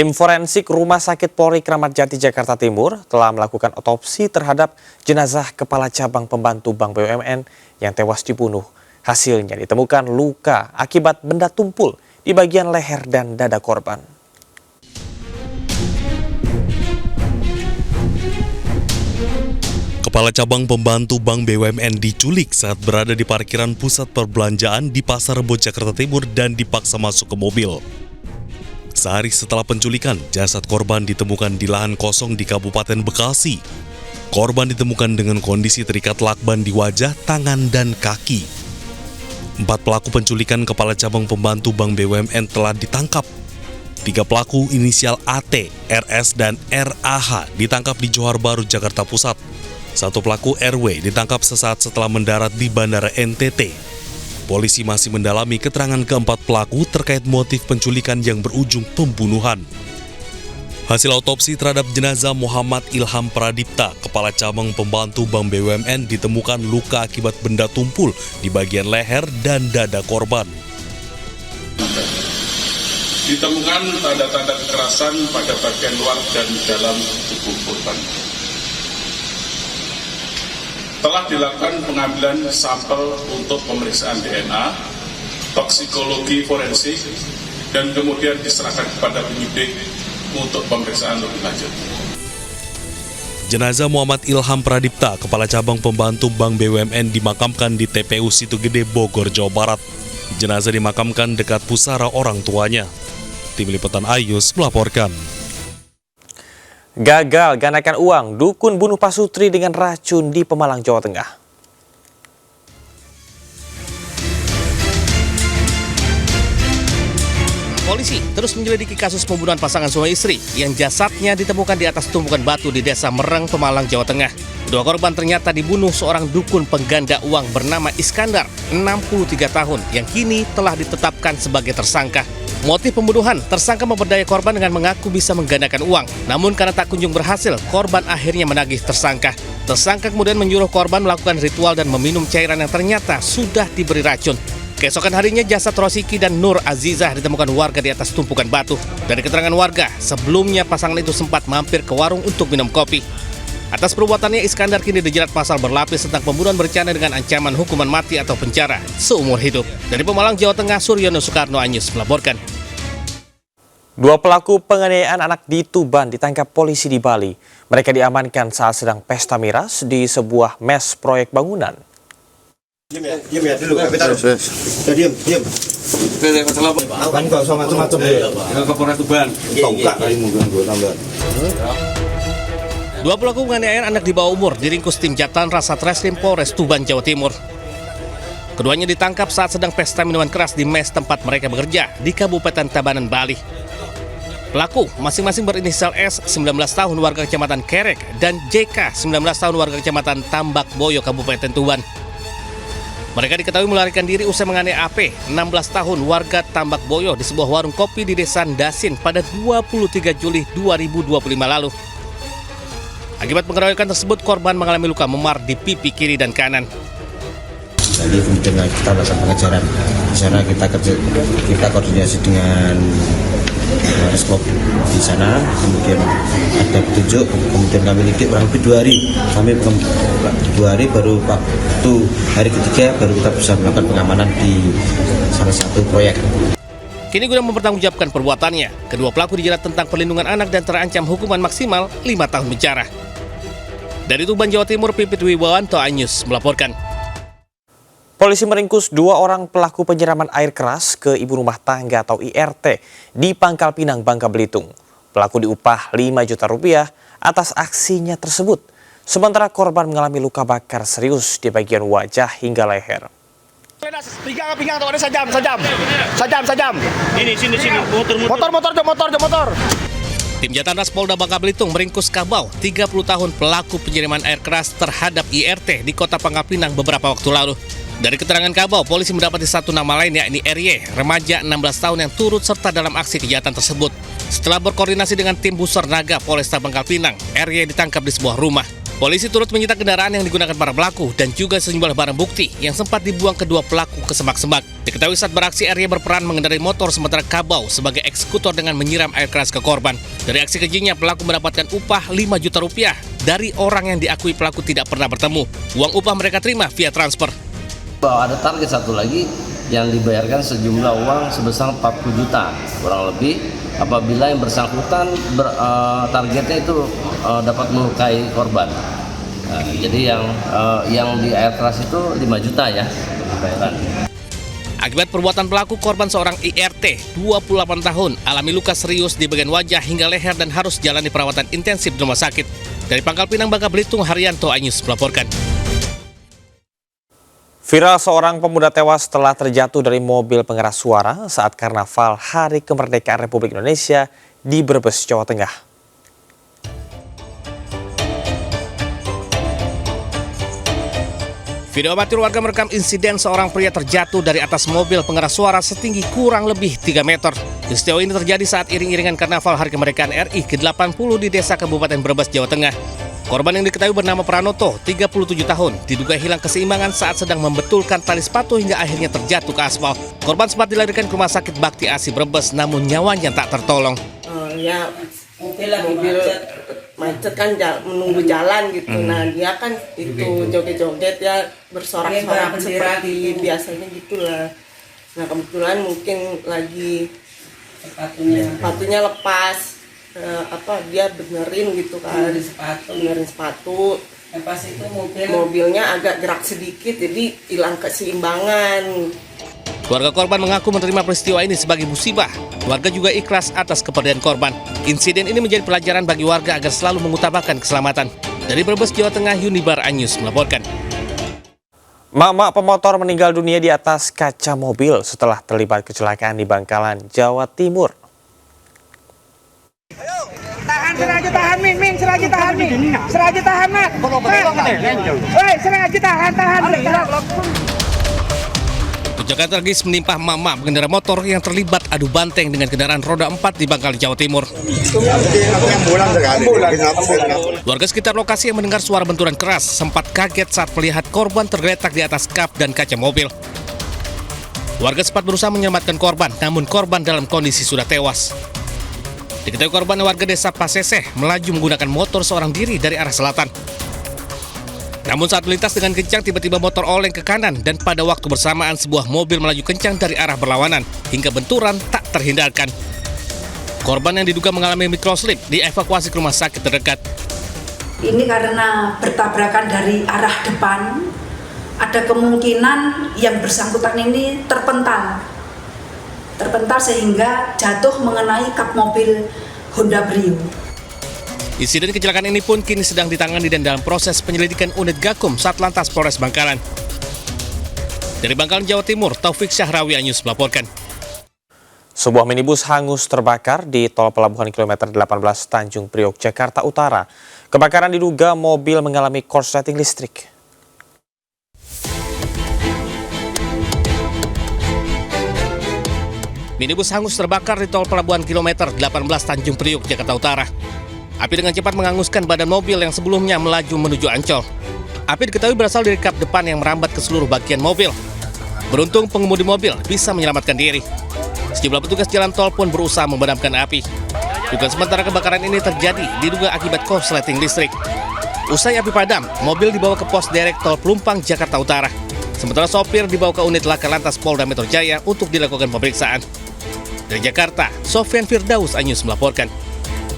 Tim forensik Rumah Sakit Polri Kramat Jati Jakarta Timur telah melakukan otopsi terhadap jenazah Kepala Cabang Pembantu Bank BUMN yang tewas dibunuh. Hasilnya ditemukan luka akibat benda tumpul di bagian leher dan dada korban. Kepala Cabang Pembantu Bank BUMN diculik saat berada di parkiran pusat perbelanjaan di Pasar Rebo Jakarta Timur dan dipaksa masuk ke mobil. Sehari setelah penculikan, jasad korban ditemukan di lahan kosong di Kabupaten Bekasi. Korban ditemukan dengan kondisi terikat lakban di wajah, tangan, dan kaki. 4 pelaku penculikan Kepala Cabang Pembantu Bank BUMN telah ditangkap. 3 pelaku inisial AT, RS, dan RAH ditangkap di Johar Baru, Jakarta Pusat. 1 pelaku RW ditangkap sesaat setelah mendarat di Bandara NTT. Polisi masih mendalami keterangan keempat pelaku terkait motif penculikan yang berujung pembunuhan. Hasil autopsi terhadap jenazah Muhammad Ilham Pradipta, Kepala Cabang Pembantu Bank BUMN, ditemukan luka akibat benda tumpul di bagian leher dan dada korban. Ditemukan tanda-tanda kekerasan pada bagian luar dan dalam tubuh korban. Telah dilakukan pengambilan sampel untuk pemeriksaan DNA, toksikologi forensik, dan kemudian diserahkan kepada penyidik untuk pemeriksaan lebih lanjut. Jenazah Muhammad Ilham Pradipta, Kepala Cabang Pembantu Bank BUMN, dimakamkan di TPU Situ Gede, Bogor, Jawa Barat. Jenazah dimakamkan dekat pusara orang tuanya. Tim Liputan Ayus melaporkan. Gagal gandakan uang, dukun bunuh pasutri dengan racun di Pemalang, Jawa Tengah. Polisi terus menyelidiki kasus pembunuhan pasangan suami istri yang jasadnya ditemukan di atas tumpukan batu di Desa Mereng, Pemalang, Jawa Tengah. Kedua korban ternyata dibunuh seorang dukun pengganda uang bernama Iskandar, 63 tahun, yang kini telah ditetapkan sebagai tersangka. Motif pembunuhan, tersangka memperdaya korban dengan mengaku bisa menggandakan uang. Namun karena tak kunjung berhasil, korban akhirnya menagih tersangka. Tersangka kemudian menyuruh korban melakukan ritual dan meminum cairan yang ternyata sudah diberi racun. Keesokan harinya jasad Rosiki dan Nur Azizah ditemukan warga di atas tumpukan batu. Dari keterangan warga, sebelumnya pasangan itu sempat mampir ke warung untuk minum kopi. Atas perbuatannya, Iskandar kini dijerat pasal berlapis tentang pembunuhan berencana dengan ancaman hukuman mati atau penjara seumur hidup. Dari Pemalang, Jawa Tengah, Suryono Soekarno Anyus melaporkan. 2 pelaku penganiayaan anak di Tuban ditangkap polisi di Bali. Mereka diamankan saat sedang pesta miras di sebuah mes proyek bangunan. Diam ya dulu, Kapitaru. Diam. Kan kok sama macam-macam ya. Ke Polres Tuban. Tongkak kali mungkin gue tambah. 2 pelaku penganiayaan anak di bawah umur diringkus tim Jatan Ras Satreskrim Polres Tuban, Jawa Timur. Keduanya ditangkap saat sedang pesta minuman keras di mes tempat mereka bekerja di Kabupaten Tabanan, Bali. Pelaku masing-masing berinisial S, 19 tahun, warga Kecamatan Kerek, dan JK, 19 tahun, warga Kecamatan Tambak Boyo, Kabupaten Tuban. Mereka diketahui melarikan diri usai menganiaya AP, 16 tahun, warga Tambak Boyo, di sebuah warung kopi di Desa Dasin pada 23 Juli 2025 lalu. Akibat pengeroyokan tersebut, korban mengalami luka memar di pipi kiri dan kanan. Jadi kemudian kita lakukan pengejaran. Di sana kita koordinasi dengan Reskop di sana, kemudian ada petunjuk, kemudian kami lidik kurang lebih 2 hari. Kami 2 hari baru waktu hari ketiga baru kita bisa melakukan pengamanan di salah satu proyek. Kini guna mempertanggungjawabkan perbuatannya, kedua pelaku dijerat tentang perlindungan anak dan terancam hukuman maksimal 5 tahun penjara. Dari Tuban, Jawa Timur, Pipit Wibawanto Anyus melaporkan. Polisi meringkus 2 orang pelaku penyiraman air keras ke ibu rumah tangga atau IRT di Pangkal Pinang, Bangka Belitung. Pelaku diupah 5 juta rupiah atas aksinya tersebut. Sementara korban mengalami luka bakar serius di bagian wajah hingga leher. Pinggang tuh ada sajam. Ini sini motor. Tim Jatan Ras Polda Bangka Belitung meringkus Kabau, 30 tahun, pelaku penyiraman air keras terhadap IRT di Kota Pangkal Pinang beberapa waktu lalu. Dari keterangan Kabau, polisi mendapati 1 nama lain, yakni RY, remaja 16 tahun yang turut serta dalam aksi kejahatan tersebut. Setelah berkoordinasi dengan tim Busur Naga Polresta Pangkal Pinang, RY ditangkap di sebuah rumah. Polisi turut menyita kendaraan yang digunakan para pelaku dan juga sejumlah barang bukti yang sempat dibuang kedua pelaku ke semak-semak. Diketahui saat beraksi, RY berperan mengendarai motor sementara Kabau sebagai eksekutor dengan menyiram air keras ke korban. Dari aksi kejinya, pelaku mendapatkan upah 5 juta rupiah dari orang yang diakui pelaku tidak pernah bertemu. Uang upah mereka terima via transfer. Ada target satu lagi yang dibayarkan sejumlah uang sebesar 40 juta kurang lebih apabila yang bersangkutan targetnya itu dapat melukai korban. Nah, jadi yang di air keras itu 5 juta ya bayaran. Akibat perbuatan pelaku, korban seorang IRT 28 tahun alami luka serius di bagian wajah hingga leher dan harus jalani perawatan intensif di rumah sakit. Dari Pangkal Pinang, Bangka Belitung, Haryanto iNews melaporkan. Viral seorang pemuda tewas setelah terjatuh dari mobil pengeras suara saat karnaval Hari Kemerdekaan Republik Indonesia di Brebes, Jawa Tengah. Video amatir warga merekam insiden seorang pria terjatuh dari atas mobil pengeras suara setinggi kurang lebih 3 meter. Peristiwa ini terjadi saat iring-iringan karnaval Hari Kemerdekaan RI ke-80 di Desa Kabupaten Brebes, Jawa Tengah. Korban yang diketahui bernama Pranoto, 37 tahun, diduga hilang keseimbangan saat sedang membetulkan tali sepatu hingga akhirnya terjatuh ke aspal. Korban sempat dilarikan ke Rumah Sakit Bakti Asi Brebes, namun nyawanya tak tertolong. Mobil macet kan menunggu jalan gitu. Nah dia kan itu joget-joget ya bersorak-sorak seperti biasanya gitulah. Nah kebetulan mungkin lagi sepatunya lepas. Dia benerin gitu kan, benerin sepatu. Pas itu mobilnya agak gerak sedikit, jadi hilang keseimbangan. Keluarga korban mengaku menerima peristiwa ini sebagai musibah. Warga juga ikhlas atas kepergian korban. Insiden ini menjadi pelajaran bagi warga agar selalu mengutamakan keselamatan. Dari Brebes, Jawa Tengah, Unibar iNews melaporkan. Mak-mak pemotor meninggal dunia di atas kaca mobil setelah terlibat kecelakaan di Bangkalan, Jawa Timur. Seragi tahan, Min, seragi tahan, Min. Seragi tahan, Mat. Woi, seragi tahan. Kecelakaan tragis menimpa mama pengendara motor yang terlibat adu banteng dengan kendaraan roda 4 di Bangkalan, Jawa Timur. Warga sekitar lokasi yang mendengar suara benturan keras sempat kaget saat melihat korban tergeletak di atas kap dan kaca mobil. Warga sempat berusaha menyelamatkan korban, namun korban dalam kondisi sudah tewas. Diketahui korban warga desa Paseseh melaju menggunakan motor seorang diri dari arah selatan. Namun saat melintas dengan kencang, tiba-tiba motor oleng ke kanan dan pada waktu bersamaan sebuah mobil melaju kencang dari arah berlawanan hingga benturan tak terhindarkan. Korban yang diduga mengalami microslip dievakuasi ke rumah sakit terdekat. Ini karena bertabrakan dari arah depan, ada kemungkinan yang bersangkutan ini terpental sehingga jatuh mengenai kap mobil Honda Brio. Insiden kecelakaan ini pun kini sedang ditangani dan dalam proses penyelidikan unit Gakum Satlantas Polres Bangkalan. Dari Bangkalan, Jawa Timur, Taufik Syahrawi iNews melaporkan. Sebuah minibus hangus terbakar di tol pelabuhan kilometer 18 Tanjung Priok, Jakarta Utara. Kebakaran diduga mobil mengalami korsleting listrik. Minibus hangus terbakar di tol pelabuhan kilometer 18 Tanjung Priok, Jakarta Utara. Api dengan cepat menghanguskan badan mobil yang sebelumnya melaju menuju Ancol. Api diketahui berasal dari kap depan yang merambat ke seluruh bagian mobil. Beruntung pengemudi mobil bisa menyelamatkan diri. Sejumlah petugas jalan tol pun berusaha memadamkan api. Dugaan sementara kebakaran ini terjadi diduga akibat korsleting listrik. Usai api padam, mobil dibawa ke pos derek tol Pelumpang, Jakarta Utara. Sementara sopir dibawa ke unit Laka Lantas Polda Metro Jaya untuk dilakukan pemeriksaan. Dari Jakarta, Sofyan Firdaus iNews melaporkan.